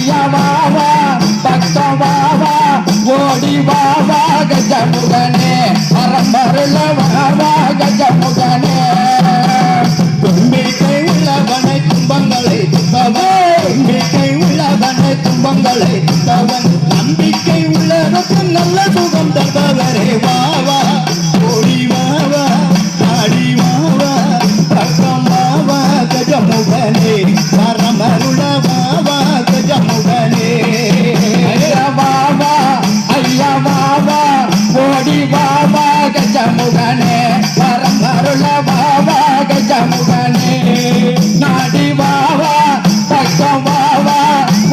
ஐயா வாவா பக்கம் வாவா ஓடி வாவா கஜமுகனே பரம்பருள வாவா கஜமுகனே தும்பிக்கை உள்ளவனை துன்பங்களை துன்பவன் தும்பிக்கை உள்ளவனை துன்பங்களை துன்பவன் நம்பிக்கை உள்ளவனுக்கு நல்ல சுகம் தருபவரே வாவா ஓடி வாவா ஆடி வாவா பக்கம் வாவா கஜமுகனே பரமருள வாவா கஜமுகனே ஐயா வாவா ஓடி வாவா கஜமுகனே பரமருள வாவா கஜமுகனே நாடி வாவா பக்கம் வாவா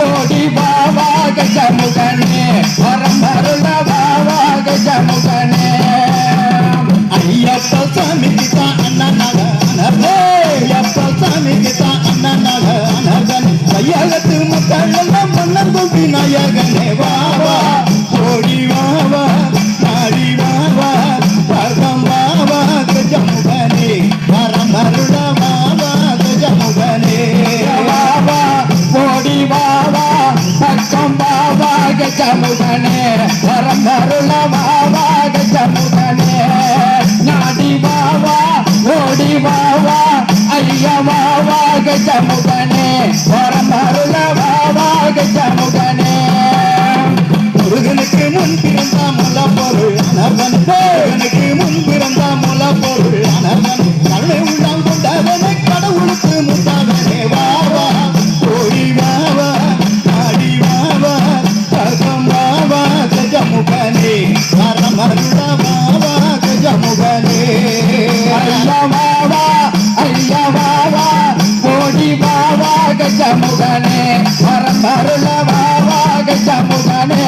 ஓடி வாவா கஜமுகனே பரமருள வாவா கஜமுகனே ஐயப்ப சாமிக்கு தான் அண்ணனாக அனர்வே ஐயப்ப சாமிக்கு தான் அண்ணனாக அனர்வன் கையகத்து மக்கள் எல்லாம் மன்னன் விநாயகனே வாவா ஓடி வாவா நாடி வாவா பகம் வாவா கஜமுகனே பரமருள வாவா கஜமுகனே வாவா ஓடி வாவா பக்கம் வாவா கஜமுகனே பரமருள வாவா கஜமுகனே நாடி வாவா ஓடி வாவா ஐயா வாவா கஜமுகனே பரமருள வாவா கஜமுகனே முருகனுக்கு முன் பிறந்த முல பொருள் அனர்வன் முருகனுக்கு முன் பிறந்த முல பொருள் அனர்வன் கருணை உள்ளம் கொண்டவனை கடவுளுக்கு முந்தாதனே வாவா ஓடி வாவா ஆடி வாவா பகம் வாவா கஜமுகனே பரமருள வாவா கஜமுகனே ஐயா வாவா ஓடி வாவா கஜமுகனே பரமருள வாவா கஜமுகனே